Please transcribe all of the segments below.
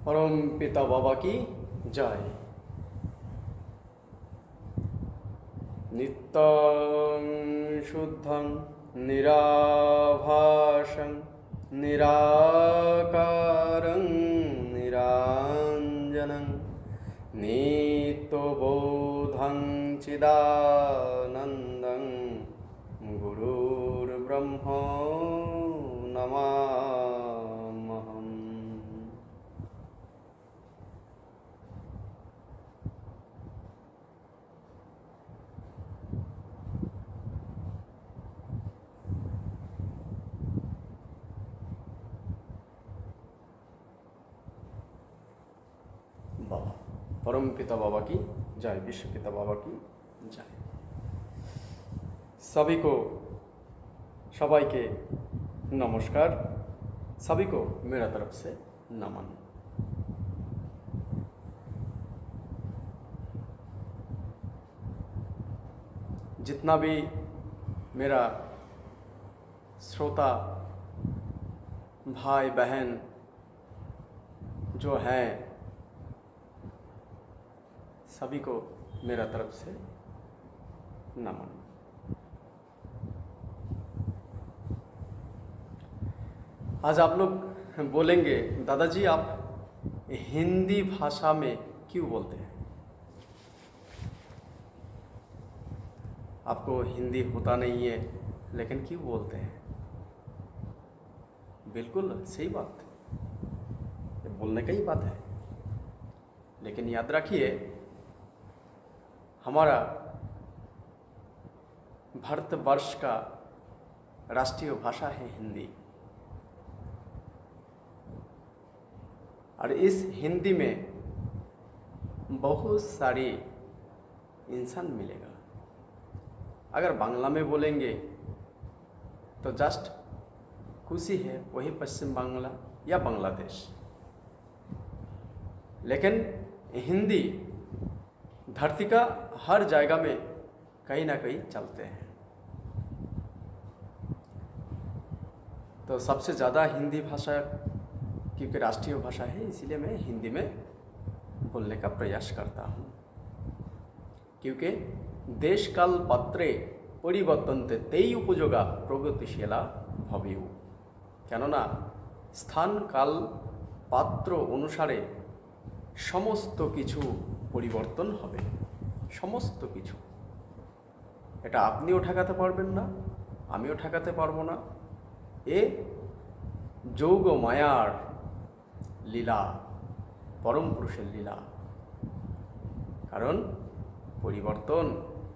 परम पिता बाबा की जय। नित्यं शुद्धं निराभासं निराकारं निराञ्जनं नित्यबोधं चिदानन्दं गुरुर्ब्रह्मा नमामहम्। बाबा परम पिता बाबा की जय, विश्व पिता बाबा की जय। सभी को सबाई के नमस्कार, सभी को मेरा तरफ से नमन। जितना भी मेरा श्रोता भाई बहन जो हैं, सभी को मेरा तरफ से नमन। आज आप लोग बोलेंगे, दादाजी आप हिंदी भाषा में क्यों बोलते हैं? आपको हिंदी होता नहीं है लेकिन क्यों बोलते हैं? बिल्कुल सही बात, ये बोलने का ही बात है। लेकिन याद रखिए, हमारा भारतवर्ष का राष्ट्रीय भाषा है हिंदी, और इस हिंदी में बहुत सारी इंसान मिलेगा। अगर बांग्ला में बोलेंगे तो जस्ट खुशी है, वही पश्चिम बांग्ला या बांग्लादेश। लेकिन हिंदी धरती का हर जगह में कहीं ना कहीं चलते हैं। तो सबसे ज़्यादा हिंदी भाषा क्योंकि राष्ट्रीय भाषा है, इसीलिए मैं हिंदी में बोलने का प्रयास करता हूँ। क्योंकि देश काल पात्रे परिवर्तनते तेई उपयोगा प्रगतिशीला भबिउ। केनना स्थान काल पात्र अनुसारे समस्त किछु परिवर्तन होबे, समस्त किछु। এটা আপনিও ঠেকাতে পারবেন না, আমিও ঠেকাতে পারবো না। এ যোগ মায়ার লীলা, পরম পুরুষের লীলা। কারণ পরিবর্তন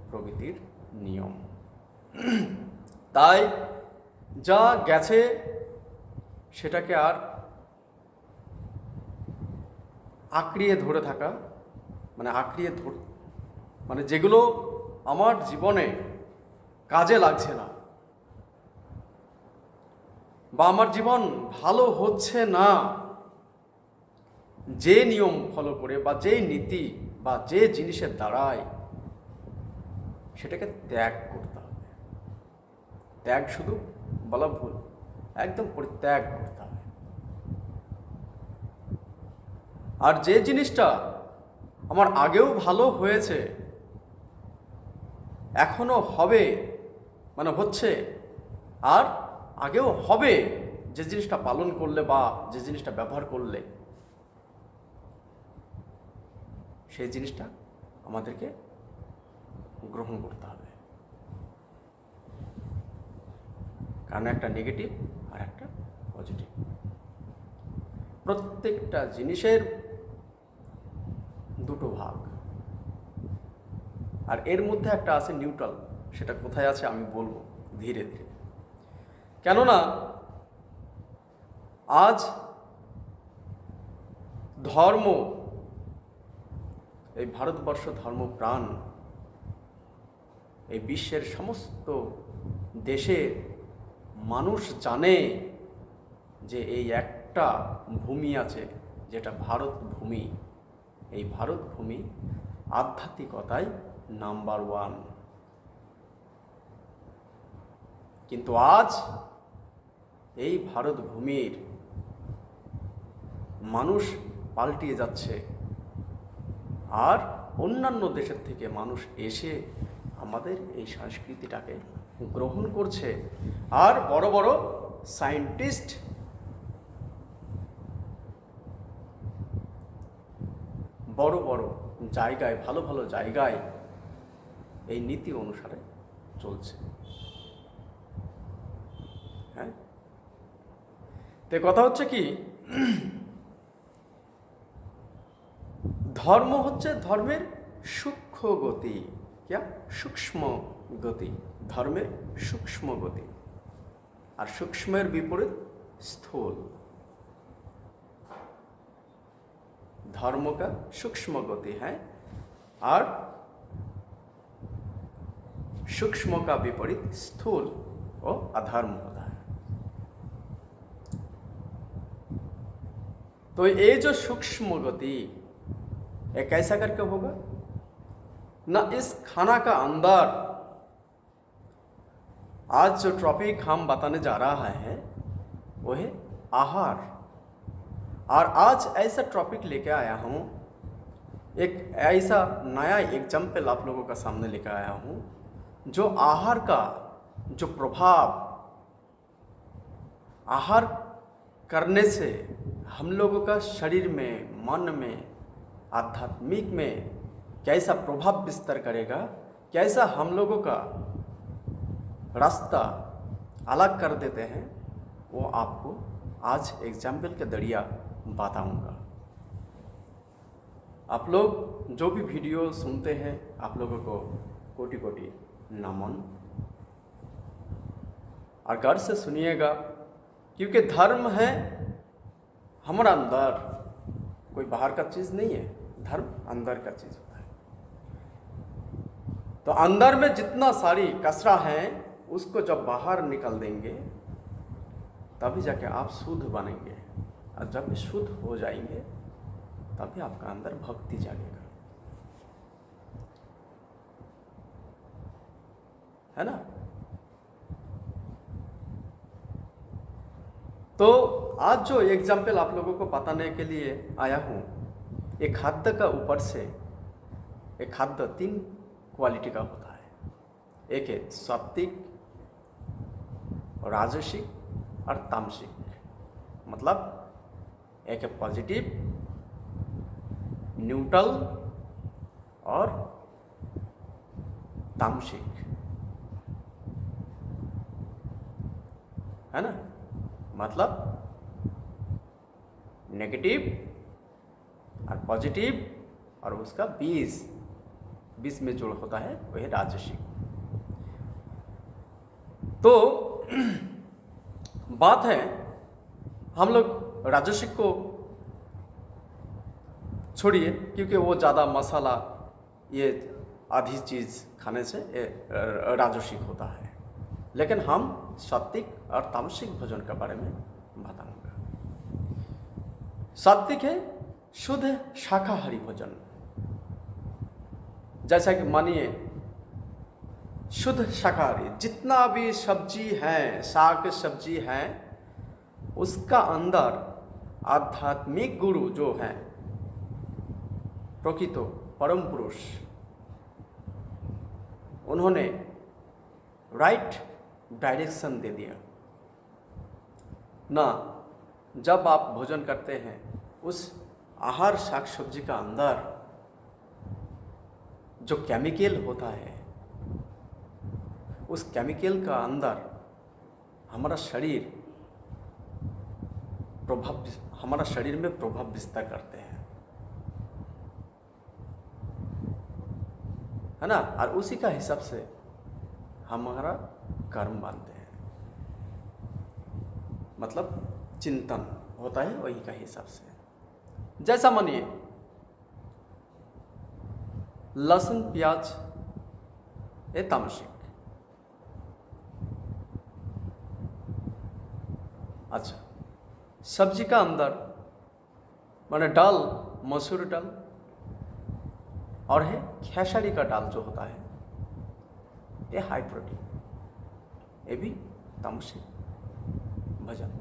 প্রকৃতির নিয়ম। তাই যা গেছে সেটাকে আর আঁকড়িয়ে ধরে থাকা, মানে যেগুলো আমার জীবনে কাজে লাগছে না বা আমার জীবন ভালো হচ্ছে না, যে নিয়ম ফলো করে বা যে নীতি বা যে জিনিসের দ্বারায়, সেটাকে ত্যাগ করতে হবে। ত্যাগ শুধু বলা ভুল, একদম পরিত্যাগ করতে হবে। আর যে জিনিসটা আমার আগেও ভালো হয়েছে, এখনো হবে, মানে হচ্ছে, আর আগেও হবে, যে জিনিসটা পালন করলে বা যে জিনিসটা ব্যবহার করলে, সেই জিনিসটা আমাদেরকে গ্রহণ করতে হবে। কারণ একটা নেগেটিভ আর একটা পজিটিভ, প্রত্যেকটা জিনিসের দুটো ভাগ। আর এর মধ্যে একটা আছে নিউট্রাল, সেটা কোথায় আছে আমি বলবো ধীরে ধীরে। কেননা আজ ধর্ম, এই ভারতবর্ষ ধর্মপ্রাণ, এই বিশ্বের সমস্ত দেশের মানুষ জানে যে এই একটা ভূমি আছে যেটা ভারত ভূমি। এই ভারত ভূমি আধ্যাত্মিকতায় নাম্বার 1। কিন্তু আজ এই ভারত ভূমির মানুষ পাল্টিয়ে যাচ্ছে, আর অন্যান্য দেশের থেকে মানুষ এসে আমাদের এই সংস্কৃতিটাকে গ্রহণ করছে। আর বড় বড় সায়েন্টিস্ট বড় বড় জায়গায়, ভালো ভালো জায়গায় এই নীতি অনুসারে চলছে। হ্যাঁ, তো কথা হচ্ছে কি, ধর্ম হচ্ছে ধর্মের সূক্ষ্ম গতি, সূক্ষ্ম গতি, ধর্মের সূক্ষ্ম গতি, আর সূক্ষ্মের বিপরীত স্থূল। धर्म का सूक्ष्म गति है और सूक्ष्म का विपरीत स्थूल और अधर्म होता है। तो ये जो सूक्ष्म गति ये कैसा करके होगा ना, इस खाना का अंदर आज जो टॉपिक हम बताने जा रहा है वो है आहार। और आज ऐसा टॉपिक लेके आया हूँ, एक ऐसा नया एग्जाम्पल आप लोगों का सामने लेके आया हूँ, जो आहार का जो प्रभाव, आहार करने से हम लोगों का शरीर में, मन में, आध्यात्मिक में कैसा प्रभाव विस्तार करेगा, कैसा हम लोगों का रास्ता अलग कर देते हैं, वो आपको आज एग्जाम्पल के जरिया बताऊंगा। आप लोग जो भी वीडियो सुनते हैं, आप लोगों को कोटि कोटि नमन, और गौर से सुनिएगा, क्योंकि धर्म है हमारा अंदर, कोई बाहर का चीज़ नहीं है, धर्म अंदर का चीज़ होता है। तो अंदर में जितना सारी कचरा है उसको जब बाहर निकल देंगे तभी जाके आप शुद्ध बनेंगे, और जब भी शुद्ध हो जाएंगे तभी आपका अंदर भक्ति जागेगा, है ना। तो आज जो एग्जाम्पल आप लोगों को बताने के लिए आया हूँ, एक खाद्य का ऊपर से, एक खाद्य 3 क्वालिटी का होता है। एक है सात्विक, राजसिक और तामसिक। मतलब एक है पॉजिटिव, न्यूट्रल और तामसिक, है ना। मतलब नेगेटिव और पॉजिटिव और उसका 20 में जोड़ होता है, वह है राजसिक। तो बात है, हम लोग राजसिक को छोड़िए, क्योंकि वो ज़्यादा मसाला, ये आधी चीज़ खाने से राजसिक होता है। लेकिन हम सात्विक और तामसिक भोजन के बारे में बताऊंगा। सात्विक है शुद्ध शाकाहारी भोजन, जैसा कि मानिए शुद्ध शाकाहारी, जितना भी सब्जी है, साग सब्जी है, उसका अंदर आध्यात्मिक गुरु जो है, प्रकृत परम पुरुष, उन्होंने राइट डायरेक्शन दे दिया ना। जब आप भोजन करते हैं, उस आहार साग सब्जी का अंदर जो केमिकल होता है, उस केमिकल का अंदर हमारा शरीर में प्रभाव विस्तार करते हैं, है ना। और उसी का हिसाब से हमारा कर्म बांधते हैं, मतलब चिंतन होता है वही का हिसाब से। जैसा मानिए लहसुन प्याज, ये तामसिक। अच्छा, सब्जी का अंदर माने दाल, मसूर दाल, और है खेसारी का दाल जो होता है, ये हाई प्रोटीन, ये भी तामसिक भोजन।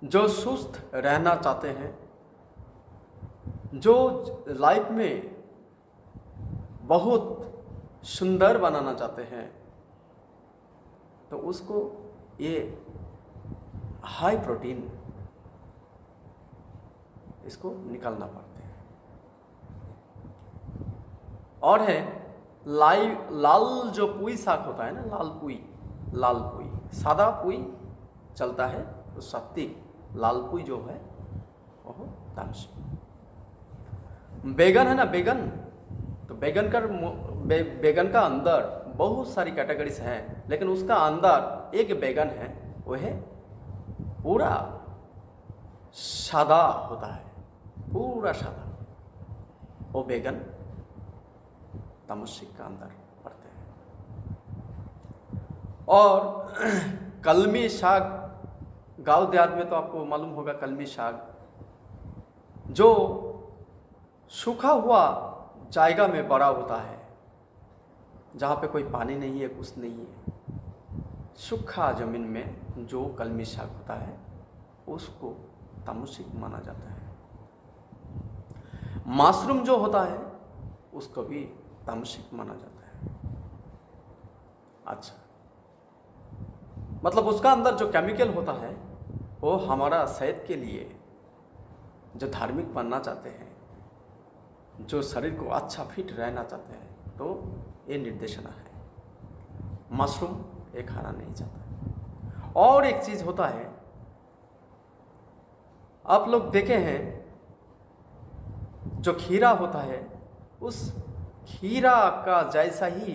जो सुस्त रहना चाहते हैं, जो लाइफ में बहुत सुंदर बनाना चाहते हैं, तो उसको ये हाई प्रोटीन इसको निकालना पड़ते हैं। और है लाल जो पुई शाक होता है ना, लाल पुई, सादा पुई चलता है, तो सात्विक लाल पुई जो है वो तामसिक। बैगन है ना, बैगन, तो बैगन का अंदर बहुत सारी कैटेगरीज हैं, लेकिन उसका अंदर एक बैगन है, वो है पूरा सादा होता है, पूरा सादा, वो बैगन तामसिक का अंदर पड़ते हैं। और कलमी साग, गांव देहात में तो आपको मालूम होगा, कलमी साग जो सूखा हुआ जायगा में बड़ा होता है, जहाँ पे कोई पानी नहीं है, कुछ नहीं है, सूखा जमीन में जो कलमी साग होता है उसको तामसिक माना जाता है। मशरूम जो होता है उसको भी तामसिक माना जाता है। अच्छा, मतलब उसका अंदर जो केमिकल होता है वो हमारा सेहत के लिए, जो धार्मिक बनना चाहते हैं, जो शरीर को अच्छा फिट रहना चाहते हैं, तो ये निर्देशना है, मशरूम ये खाना नहीं चाहता। और एक चीज होता है, आप लोग देखे हैं जो खीरा होता है, उस खीरा का जैसा ही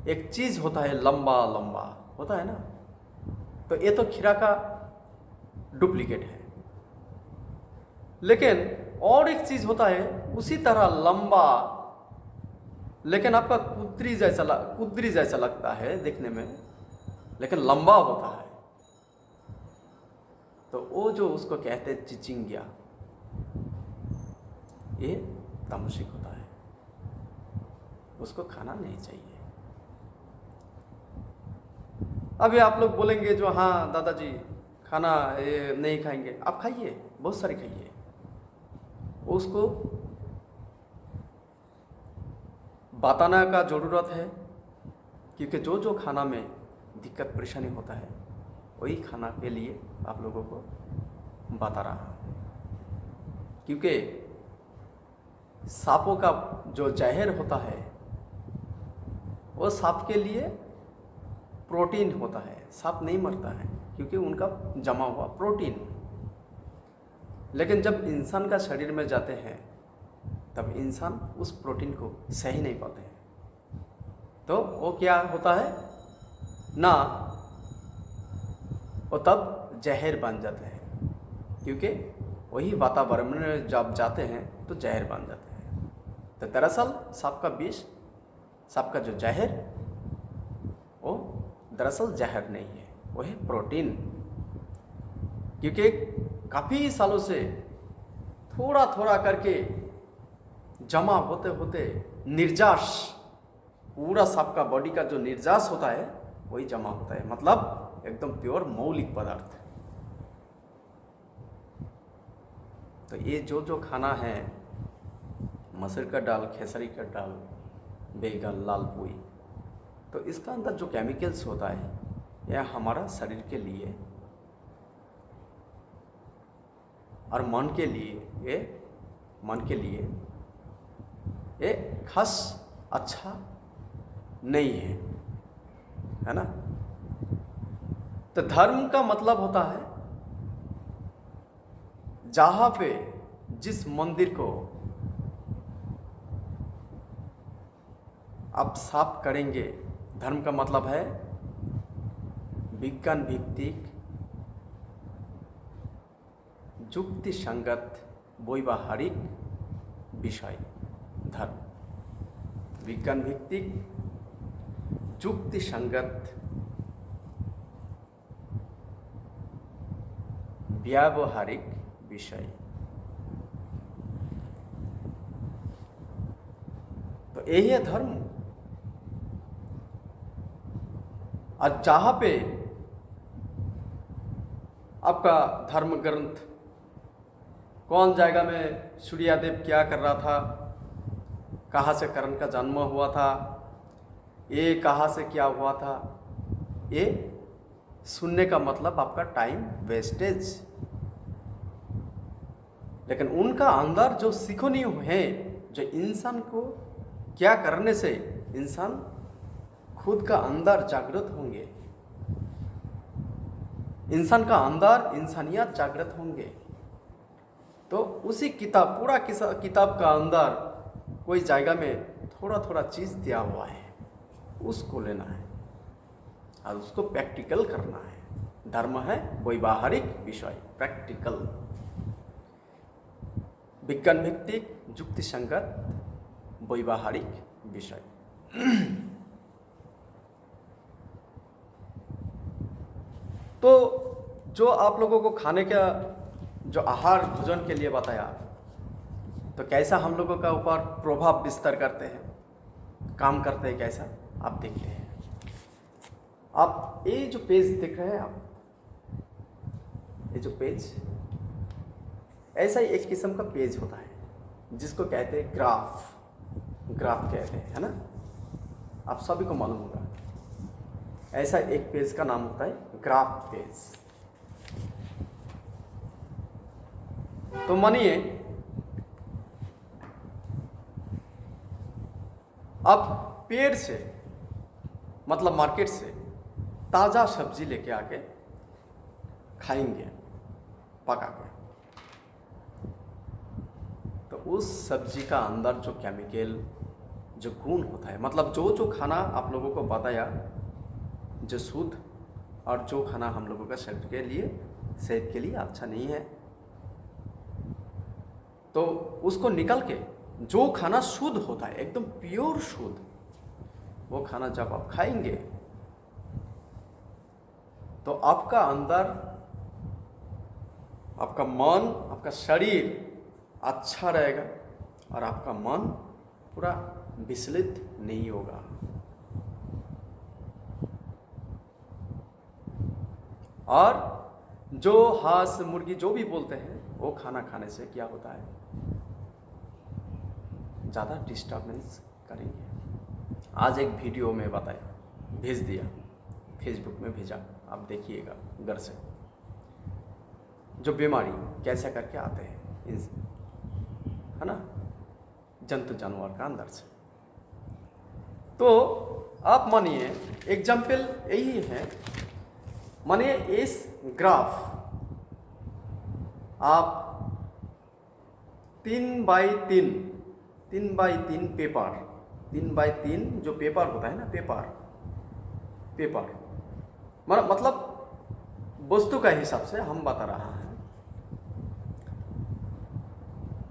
एक चीज होता है, लंबा लंबा होता है ना, तो ये तो खीरा का डुप्लीकेट है। लेकिन और एक चीज होता है उसी तरह लंबा, लेकिन आपका कुदरी जैसा लगता है देखने में, लेकिन लंबा होता है, तो वो जो उसको कहते हैं चिचिंगिया, ये तामसिक होता है, उसको खाना नहीं चाहिए। अभी आप लोग बोलेंगे जो हाँ दादाजी खाना ये नहीं खाएंगे, आप खाइए, बहुत सारे खाइए, उसको बताना का ज़रूरत है, क्योंकि जो जो खाना में दिक्कत परेशानी होता है वही खाना के लिए आप लोगों को बता रहा हूँ। क्योंकि सांपों का जो जहर होता है वो सांप के लिए प्रोटीन होता है, सांप नहीं मरता है क्योंकि उनका जमा हुआ प्रोटीन। लेकिन जब इंसान का शरीर में जाते हैं तब इंसान उस प्रोटीन को सही नहीं पाते हैं, तो वो क्या होता है ना, वो तब जहर बन जाते हैं, क्योंकि वही वातावरण में जब जाते हैं तो जहर बन जाते हैं। तो दरअसल सांप का विष, सांप का जो जहर, वो दरअसल जहर नहीं है, वो है प्रोटीन। क्योंकि काफ़ी सालों से थोड़ा थोड़ा करके जमा होते होते निर्जास, पूरा सांप का बॉडी का जो निर्जास होता है वही जमा होता है, मतलब एकदम प्योर मौलिक पदार्थ। तो ये जो जो खाना है, मसूर का दाल, खेसारी का दाल, बैगन, लाल पुई, तो इसका अंदर जो केमिकल्स होता है यह हमारा शरीर के लिए और मन के लिए ये खास अच्छा नहीं है ना। तो धर्म का मतलब होता है जहाँ पे जिस मंदिर को आप साफ करेंगे, धर्म का मतलब है विज्ञान भित्तिक, जुक्ति संगत, वैवाहारिक विषय। धर्म विज्ञान भित्तिक, जुक्ति संगत, व्यावहारिक विषय। तो यही है धर्म। और जहाँ पे आपका धर्म ग्रंथ, कौन जगह में सूर्यदेव क्या कर रहा था, कहाँ से कर्ण का जन्म हुआ था, ये कहाँ से क्या हुआ था, ये सुनने का मतलब आपका टाइम वेस्टेज। लेकिन उनका अंदर जो सीखनी है, जो इंसान को क्या करने से इंसान खुद का अंदर जागृत होंगे, इंसान का अंदर इंसानियत जागृत होंगे, तो उसी किताब, पूरा किताब का अंदर कोई जगह में थोड़ा थोड़ा चीज़ दिया हुआ है, उसको लेना है और उसको प्रैक्टिकल करना है। धर्म है व्यवहारिक विषय, प्रैक्टिकल, विज्ञान भित्तिक, युक्ति संगत व्यवहारिक विषय। तो जो आप लोगों को खाने का जो आहार भोजन के लिए बताया, तो कैसा हम लोगों का ऊपर प्रभाव विस्तार करते हैं, काम करते हैं, कैसा आप देखते हैं। आप ये जो पेज देख रहे हैं, आप ये जो पेज, ऐसा ही एक किस्म का पेज होता है जिसको कहते हैं ग्राफ, ग्राफ कहते हैं, है ना, आप सभी को मालूम होगा। ऐसा एक पेज का नाम होता है ग्राफ पेज। तो मानिए आप पेड़ से, मतलब मार्केट से ताज़ा सब्जी लेके आके खाएंगे पका के, तो उस सब्जी का अंदर जो केमिकल, जो गुण होता है, मतलब जो खाना आप लोगों को बताया जो शुद्ध, और जो खाना हम लोगों का शरीर के लिए, सेहत के लिए अच्छा नहीं है, तो उसको निकल के जो खाना शुद्ध होता है, एकदम प्योर शुद्ध, वो खाना जब आप खाएंगे तो आपका अंदर, आपका मन, आपका शरीर अच्छा रहेगा और आपका मन पूरा विचलित नहीं होगा। और जो हांस मुर्गी जो भी बोलते हैं, वो खाना खाने से क्या होता है, ज़्यादा डिस्टर्बेंस करेंगे। आज एक वीडियो में बताया, भेज दिया, फेसबुक में भेजा, आप देखिएगा घर से, जो बीमारी कैसे करके आते हैं, है ना, जंतु जानवर का अंदर से। तो आप मानिए एग्जाम्पल यही है, मानिए इस ग्राफ आप 3x3 पेपर, 3x3 जो पेपर होता है ना, पेपर मतलब वस्तु का हिसाब से हम बता रहा है।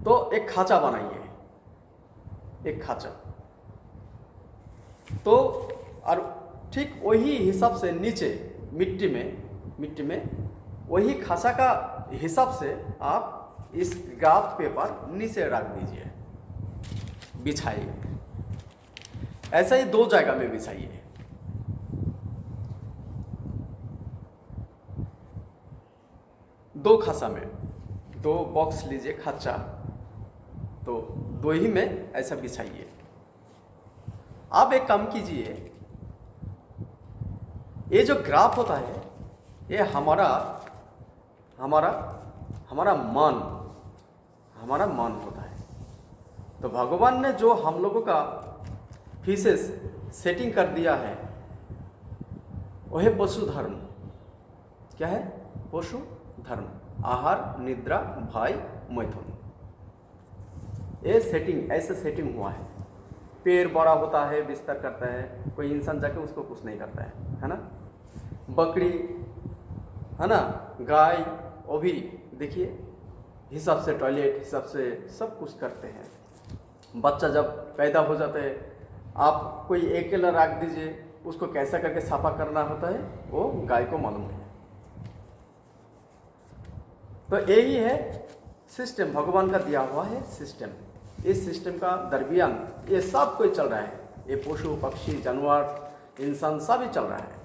तो एक खांचा बनाइए, एक खांचा, तो और ठीक वही हिसाब से नीचे मिट्टी में वही खांचा का हिसाब से आप इस ग्राफ पेपर नीचे रख दीजिए, बिछाइए। ऐसा ही 2 जगह में बिछाइए। दो खांचा में, 2 बॉक्स लीजिए खांचा, तो 2 ही में ऐसा बिछाइए। आप एक काम कीजिए, ये जो ग्राफ होता है, ये हमारा मन होता है। तो भगवान ने जो हम लोगों का फीसेस सेटिंग कर दिया है, वो है पशु धर्म। क्या है? पशु धर्म, आहार, निद्रा, भय, मैथुन। ये सेटिंग, ऐसे सेटिंग हुआ है। पेड़ बड़ा होता है, विस्तार करता है, कोई इंसान जाके उसको कुछ नहीं करता है ना। बकरी, है ना, गाय, वो भी देखिए हिसाब से टॉयलेट, हिसाब से सब कुछ करते हैं। बच्चा जब पैदा हो जाता है, आप कोई अकेला रख दीजिए, उसको कैसा करके साफा करना होता है वो गाय को मालूम है। तो यही है सिस्टम, भगवान का दिया हुआ है सिस्टम। इस सिस्टम का दरमियान ये सब कोई चल रहा है, ये पशु पक्षी जानवर इंसान सब ही चल रहा है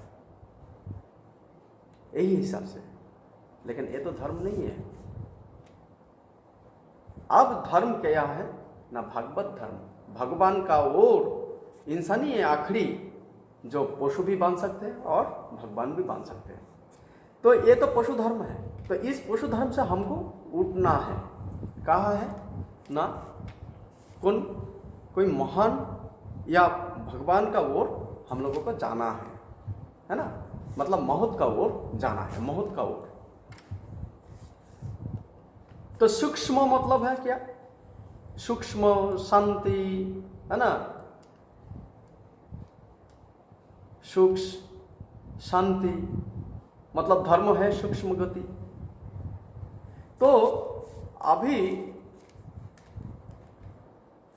यही हिसाब से। लेकिन ये तो धर्म नहीं है। अब धर्म क्या है ना, भागवत धर्म, भगवान का और इंसानी है आखिरी जो पशु भी बन सकते हैं और भगवान भी बन सकते हैं। तो ये तो पशु धर्म है, तो इस पशु धर्म से हमको उठना है। कहा है ना, कोई महान या भगवान का ओर हम लोगों को जाना है ना, मतलब महोत का ओर जाना है, महोत का ओर। तो सूक्ष्म मतलब है क्या, सूक्ष्म शांति है ना, सूक्ष्म शांति मतलब धर्म है सूक्ष्म गति। तो अभी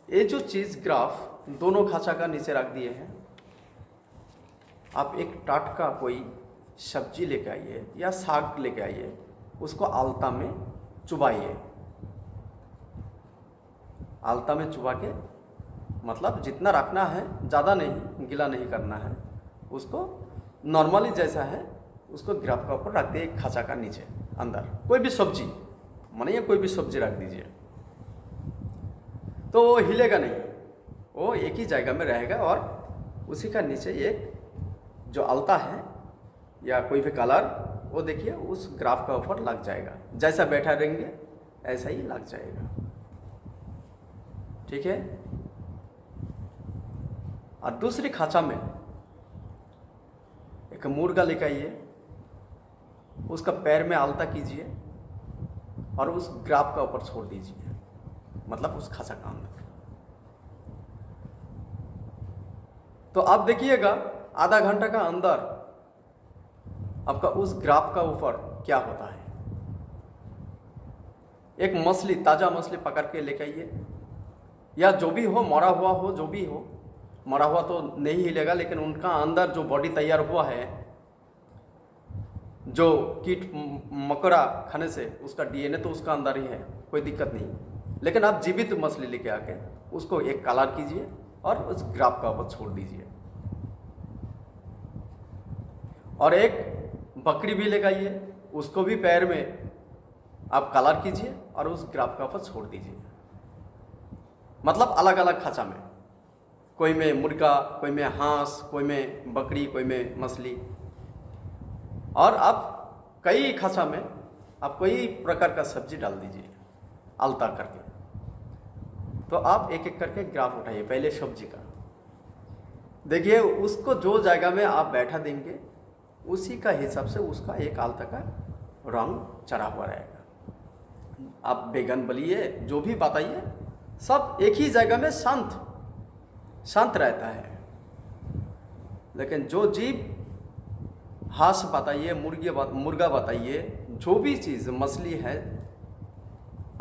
ये जो चीज ग्राफ दोनों खांचा का नीचे रख दिए हैं, आप एक टाटका कोई सब्जी लेके आइए या साग लेके आइए, उसको आलता में चुबाइए। आलता में चुबा के मतलब जितना रखना है, ज़्यादा नहीं, गीला नहीं करना है, उसको नॉर्मली जैसा है उसको ग्राफ का ऊपर रख दिए, एक खांचा का नीचे अंदर। कोई भी सब्जी मानिए, कोई भी सब्जी रख दीजिए, तो वो हिलेगा नहीं, वो एक ही जगह में रहेगा और उसी का नीचे एक जो आलता है या कोई भी कलर, वो देखिए उस ग्राफ का ऊपर लग जाएगा। जैसा बैठा रहेंगे ऐसा ही लग जाएगा, ठीक है। और दूसरी खांचा में एक मुर्गा लेकर आइए, उसका पैर में आलता कीजिए और उस ग्राफ का ऊपर छोड़ दीजिए, मतलब उस खांचा का अंदर। तो आप देखिएगा आधा घंटा का अंदर आपका उस ग्राफ का ऊपर क्या होता है। एक मछली, ताजा मछली पकड़ के लेके आइए, या जो भी हो, मरा हुआ हो, जो भी हो, मरा हुआ तो नहीं हिलेगा, लेकिन उनका अंदर जो बॉडी तैयार हुआ है, जो कीट मकोड़ा खाने से उसका डीएनए तो उसका अंदर ही है, कोई दिक्कत नहीं। लेकिन आप जीवित मछली लेके आके उसको एक कलर कीजिए और उस ग्राफ का ऊपर छोड़ दीजिए। और एक बकरी भी लेके आइए, उसको भी पैर में आप कलर कीजिए और उस ग्राफ का ऊपर छोड़ दीजिए। मतलब अलग अलग खांचा में, कोई में मुर्गा, कोई में हांस, कोई में बकरी, कोई में मछली। और आप कई खांचा में आप कई प्रकार का सब्जी डाल दीजिए आलता करके। तो आप एक एक करके ग्राफ उठाइए, पहले सब्जी का देखिए, उसको जो जगह में आप बैठा देंगे उसी का हिसाब से उसका एक आलता का रंग चढ़ा हुआ रहेगा। आप बैगन बलिए, जो भी बताइए, सब एक ही जगह में शांत रहता है। लेकिन जो जीव, हांस बताइए, मुर्गा बताइए, जो भी चीज़ मछली है,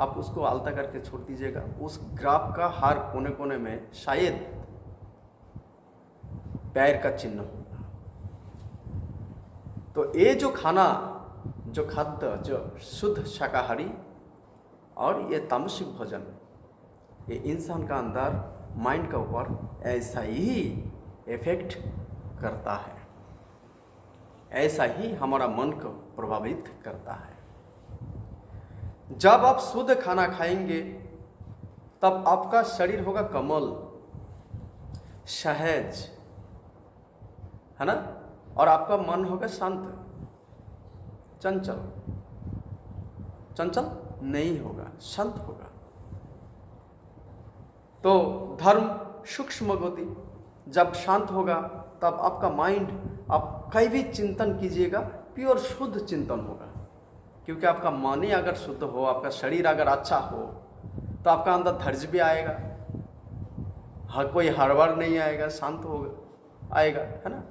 आप उसको आलता करके छोड़ दीजिएगा। उस ग्राफ का हर कोने कोने में शायद पैर का चिन्ह होगा। तो ये जो खाना, जो खाद्य, जो शुद्ध शाकाहारी और ये तामसिक भोजन, ये इंसान का अंदर माइंड का ऊपर ऐसा ही इफेक्ट करता है, ऐसा ही हमारा मन को प्रभावित करता है। जब आप शुद्ध खाना खाएंगे तब आपका शरीर होगा कमल, सहज, है ना, और आपका मन होगा शांत, चंचल नहीं होगा, शांत होगा। तो धर्म सूक्ष्म गति जब शांत होगा तब आपका माइंड, आप कहीं भी चिंतन कीजिएगा प्योर शुद्ध चिंतन होगा। क्योंकि आपका मन ही अगर शुद्ध हो, आपका शरीर अगर अच्छा हो, तो आपका अंदर धैर्य भी आएगा, हर कोई हड़बड़ नहीं आएगा, शांत होगा, आएगा, है ना।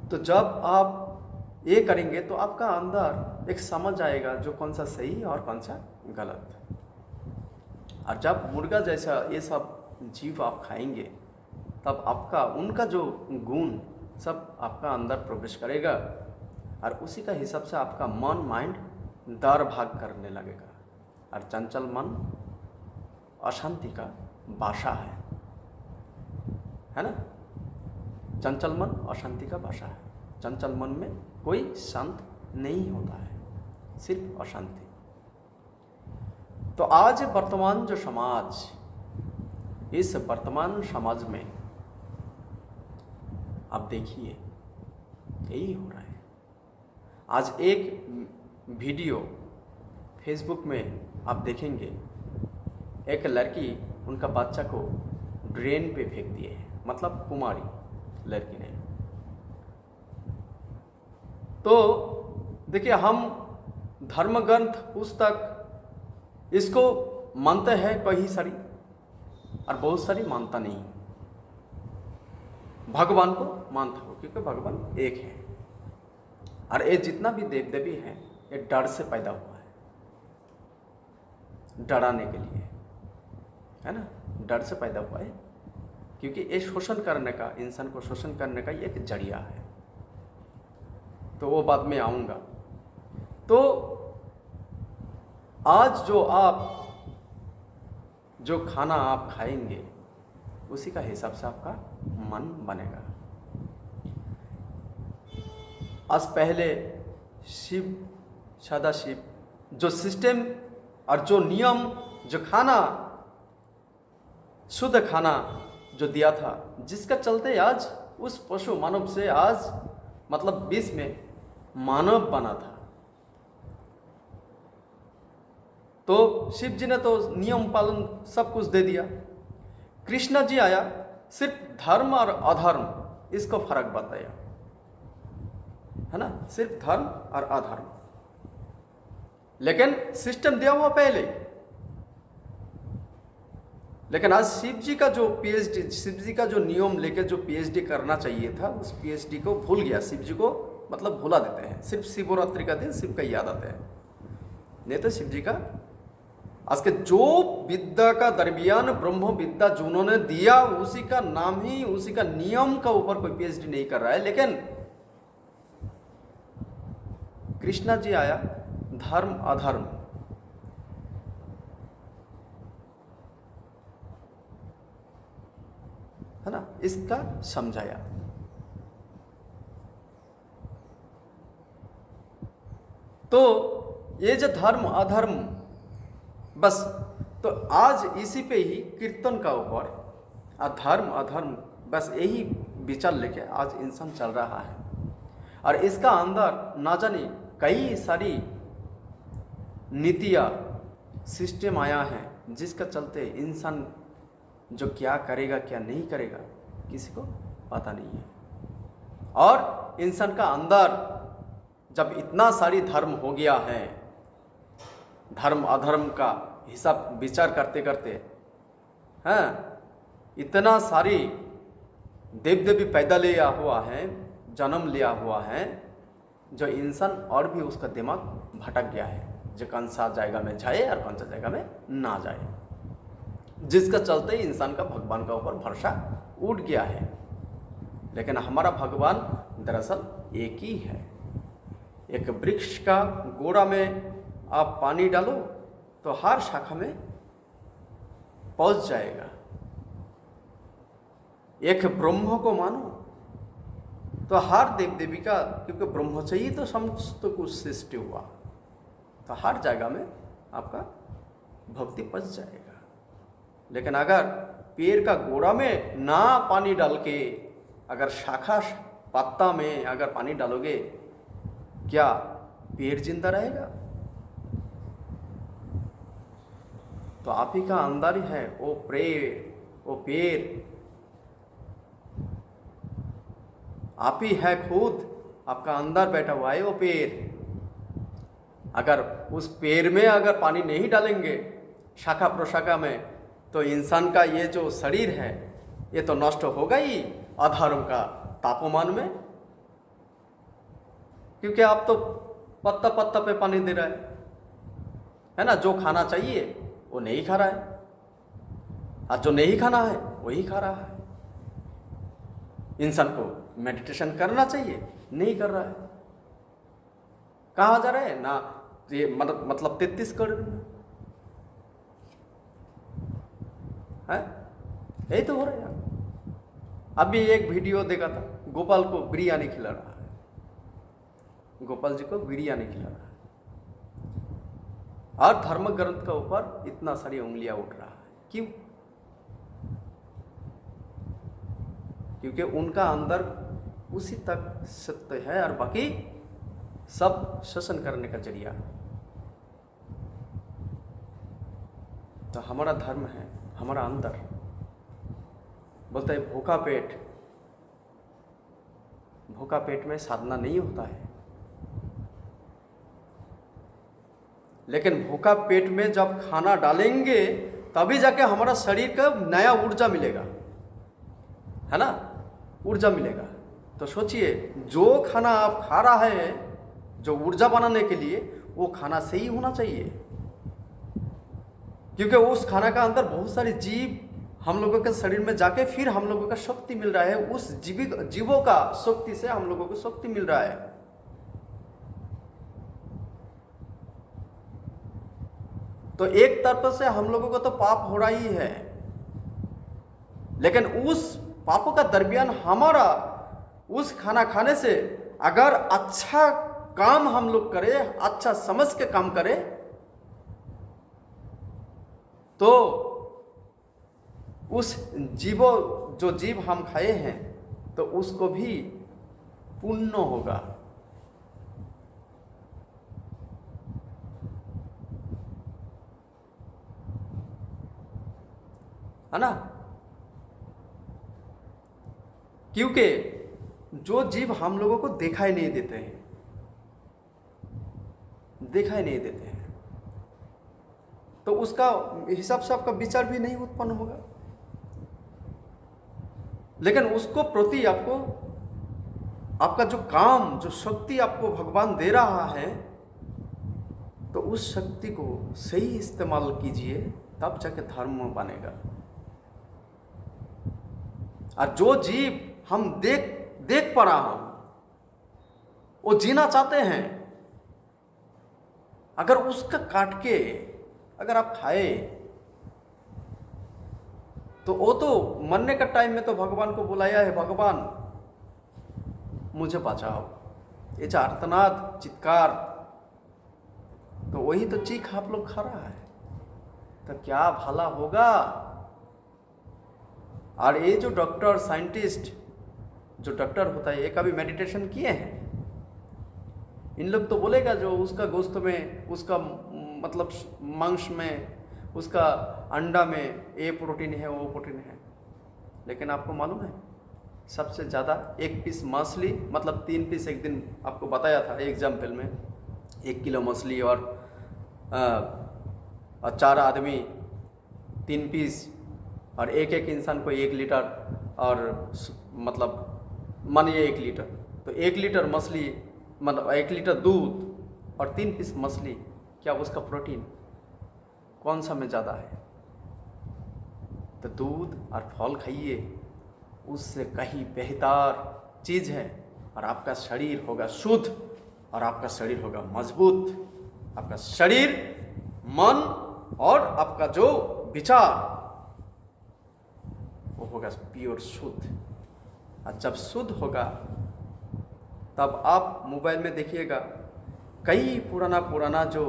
तो जब आप ये करेंगे तो आपका अंदर एक समझ आएगा जो कौन सा सही और कौन सा गलत। और जब मुर्गा जैसा ये सब जीव आप खाएंगे तब आपका, उनका जो गुण सब आपका अंदर प्रवेश करेगा और उसी का हिसाब से आपका मन, माइंड दर भाग करने लगेगा। और चंचल मन अशांति का भाषा है ना। चंचल मन अशांति का भाषा है। चंचल मन में कोई शांत नहीं होता है, सिर्फ अशांति। तो आज वर्तमान जो समाज, इस वर्तमान समाज में आप देखिए यही हो रहा है। आज एक वीडियो फेसबुक में आप देखेंगे, एक लड़की उनका बच्चा को ड्रेन पे फेंक दिए है, मतलब कुमारी लड़की ने। तो देखिए, हम धर्म ग्रंथ पुस्तक इसको मानते हैं कई सारी, और बहुत सारी मानता नहीं। भगवान को मानता हो क्योंकि भगवान एक है, और ये जितना भी देव देवी है ये डर से पैदा हुआ है, डराने के लिए, है ना, डर से पैदा हुआ है, क्योंकि ये शोषण करने का, इंसान को शोषण करने का एक जरिया है। तो वो बात में आऊंगा। तो आज जो खाना आप खाएंगे उसी का हिसाब से आपका मन बनेगा। आज पहले सदाशिव जो सिस्टम और जो नियम, जो खाना, शुद्ध खाना जो दिया था, जिसका चलते आज उस पशु मानव से आज मतलब बीच में मानव बना था। तो शिव जी ने तो नियम पालन सब कुछ दे दिया। कृष्ण जी आया, सिर्फ धर्म और अधर्म इसको फर्क बताया, है ना, सिर्फ धर्म और अधर्म। लेकिन सिस्टम दिया हुआ पहले। लेकिन आज शिव जी का जो पीएचडी, शिव जी का जो नियम लेके जो पीएचडी करना चाहिए था, उस पीएचडी को भूल गया। शिव जी को मतलब भुला देते हैं, सिर्फ शिवरात्रि का दिन शिव का याद आता है, नहीं तो शिव जी का आज के जो विद्या का दरमियान ब्रह्म विद्या जिन्होंने दिया, उसी का नाम ही, उसी का नियम का ऊपर कोई पीएचडी नहीं कर रहा है। लेकिन कृष्णा जी आया, धर्म अधर्म, है ना, इसका समझाया। तो ये जो धर्म अधर्म, बस तो आज इसी पे ही कीर्तन का ऊपर धर्म अधर्म, बस यही विचार लेके आज इंसान चल रहा है। और इसका अंदर ना जाने कई सारी नीतियाँ, सिस्टम आया है, जिसका चलते इंसान जो क्या करेगा क्या नहीं करेगा किसी को पता नहीं है। और इंसान का अंदर जब इतना सारी धर्म हो गया है, धर्म अधर्म का हिसाब विचार करते करते, हैं, इतना सारी देव देवी पैदा लिया हुआ है, जन्म लिया हुआ है, जो इंसान और भी उसका दिमाग भटक गया है, जो कौन सा जगह में जाए और कौन सा जगह में ना जाए, जिसका चलते इंसान का भगवान का ऊपर भरोसा उठ गया है। लेकिन हमारा भगवान दरअसल एक ही है। एक वृक्ष का गोड़ा में आप पानी डालो तो हर शाखा में पहुंच जाएगा। एक ब्रह्म को मानो तो हर देव देवी का, क्योंकि ब्रह्म से ही तो समस्त कुछ सृष्टि हुआ, तो हर जगह में आपका भक्ति पच जाएगा। लेकिन अगर पेड़ का गोड़ा में ना पानी डाल के अगर शाखा पत्ता में अगर पानी डालोगे, क्या पेड़ जिंदा रहेगा? तो आप ही का अंदर ही है वो पेड़, आप ही है खुद, आपका अंदर बैठा हुआ है वो पेड़। अगर उस पेड़ में अगर पानी नहीं डालेंगे शाखा प्रशाखा में, तो इंसान का ये जो शरीर है ये तो नष्ट होगा ही अधर्म का तापमान में, क्योंकि आप तो पत्ता पत्ता पे पानी दे रहा है ना। जो खाना चाहिए वो नहीं खा रहा है, और जो नहीं खाना है वही खा रहा है। इंसान को मेडिटेशन करना चाहिए, नहीं कर रहा है। कहाँ जा रहा है ना, ये मतलब 33 करोड़ है, यही तो हो रहा है। अभी एक वीडियो देखा था, गोपाल को बिरयानी खिला रहा है, गोपाल जी को बिरयानी खिला रहा है, और धर्म ग्रंथ के ऊपर इतना सारी उंगलियां उठ रहा है। क्यों? क्योंकि उनका अंदर उसी तक सत्य है और बाकी सब शोषण करने का जरिया। तो हमारा धर्म है, हमारा अंदर बोलता है भूखा पेट में साधना नहीं होता है, लेकिन भूखा पेट में जब खाना डालेंगे तभी जाके हमारा शरीर का नया ऊर्जा मिलेगा, है ना, ऊर्जा मिलेगा। तो सोचिए, जो खाना आप खा रहा है जो ऊर्जा बनाने के लिए, वो खाना सही होना चाहिए, क्योंकि उस खाना का अंदर बहुत सारे जीव हम लोगों के शरीर में जाके फिर हम लोगों का शक्ति मिल रहा है, उस जीवों का शक्ति से हम लोगों को शक्ति मिल रहा है। तो एक तरफ से हम लोगों को तो पाप हो रहा ही है, लेकिन उस पापों का दरमियान हमारा उस खाना खाने से अगर अच्छा काम हम लोग करें, अच्छा समझ के काम करें, तो उस जो जीव हम खाए हैं तो उसको भी पुण्य होगा। है ना? क्योंकि जो जीव हम लोगों को दिखाई नहीं देते हैं, तो उसका हिसाब से आपका विचार भी नहीं उत्पन्न होगा। लेकिन उसको प्रति आपको आपका जो काम, जो शक्ति आपको भगवान दे रहा है, तो उस शक्ति को सही इस्तेमाल कीजिए, तब जाके धर्म बनेगा। और जो जीव हम देख पा रहा हूं, वो जीना चाहते हैं, अगर उसका काट के अगर आप खाए, तो वो तो मरने का टाइम में तो भगवान को बुलाया है, भगवान मुझे बचाओ, ये जो आर्तनाद चित्कार, तो वही तो चीख आप लोग खा रहा है, तो क्या भला होगा। और ये जो डॉक्टर साइंटिस्ट, जो डॉक्टर होता है, ये कभी मेडिटेशन किए हैं? इन लोग तो बोलेगा जो उसका गोश्त में, उसका मतलब मांस में, उसका अंडा में ये प्रोटीन है, वो प्रोटीन है। लेकिन आपको मालूम है, सबसे ज़्यादा एक पीस मछली, मतलब 3 पीस, एक दिन आपको बताया था एग्जाम्पल में, 1 किलो मछली और 4 आदमी 3 पीस, और एक इंसान को 1 लीटर, और मतलब मानिए 1 लीटर, तो 1 लीटर मछली मतलब 1 लीटर दूध और 3 पीस मछली, क्या उसका प्रोटीन कौन सा में ज़्यादा है? तो दूध और फल खाइए, उससे कहीं बेहतर चीज़ है, और आपका शरीर होगा शुद्ध, और आपका शरीर होगा मजबूत, आपका शरीर, मन और आपका जो विचार, वो होगा प्योर शुद्ध। और जब शुद्ध होगा, तब आप मोबाइल में देखिएगा, कई पुराना जो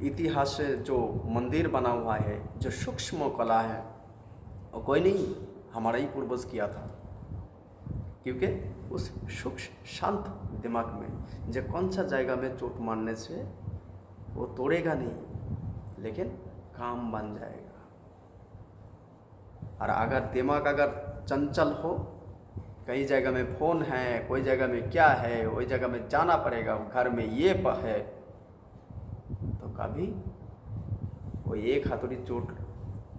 इतिहास से जो मंदिर बना हुआ है, जो सूक्ष्म कला है, और कोई नहीं, हमारा ही पूर्वज किया था। क्योंकि उस सूक्ष्म शांत दिमाग में जो कौन सा जगह में चोट मारने से वो तोड़ेगा नहीं, लेकिन काम बन जाएगा। और अगर दिमाग अगर चंचल हो, कई जगह में फ़ोन है, कोई जगह में क्या है, वही जगह में जाना पड़ेगा, घर में ये है, तो कभी वो एक हाथोड़ी चोट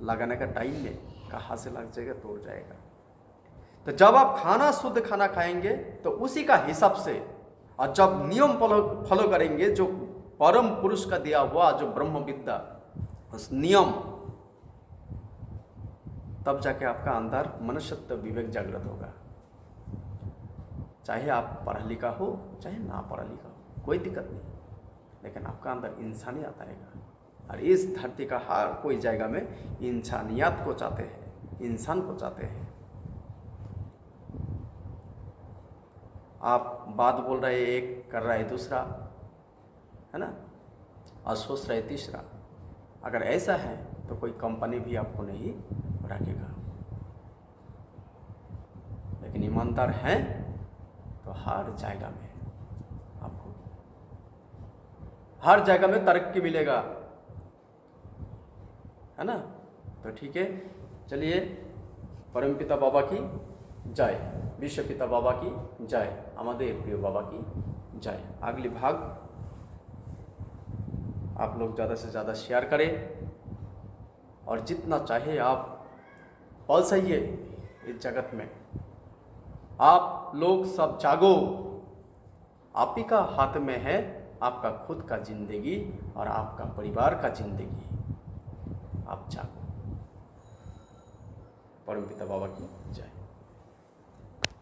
लगाने का टाइम में कहाँ से लग जाएगा, तोड़ जाएगा। तो जब आप खाना शुद्ध खाना खाएंगे तो उसी का हिसाब से, और जब नियम फॉलो करेंगे, जो परम पुरुष का दिया हुआ जो ब्रह्म विद्या, उस नियम, तब जाके आपका अंदर मनुष्यत्व विवेक जागृत होगा। चाहे आप पढ़ा लिखा हो, चाहे ना पढ़ा लिखा हो, कोई दिक्कत नहीं, लेकिन आपका अंदर इंसानियत आएगा। और इस धरती का हर कोई जगह में इंसानियत को चाहते हैं, इंसान को चाहते हैं। आप बात बोल रहे एक, कर रहा है दूसरा, है ना, और सोच रहे तीसरा। अगर ऐसा है तो कोई कंपनी भी आपको नहीं रखेगा। लेकिन ईमानदार हैं तो हर जगह में आपको, हर जगह में तरक्की मिलेगा, है ना। तो ठीक है, चलिए, परमपिता बाबा की जय, विश्व पिता बाबा की जय, আমাদের प्रिय बाबा की जय। अगली भाग आप लोग ज़्यादा से ज़्यादा शेयर करें और जितना चाहे आप पल सहिए इस जगत में। आप लोग सब जागो, आप ही का हाथ में है आपका खुद का जिंदगी और आपका परिवार का जिंदगी। आप जागो। परमपिता बाबा की जय।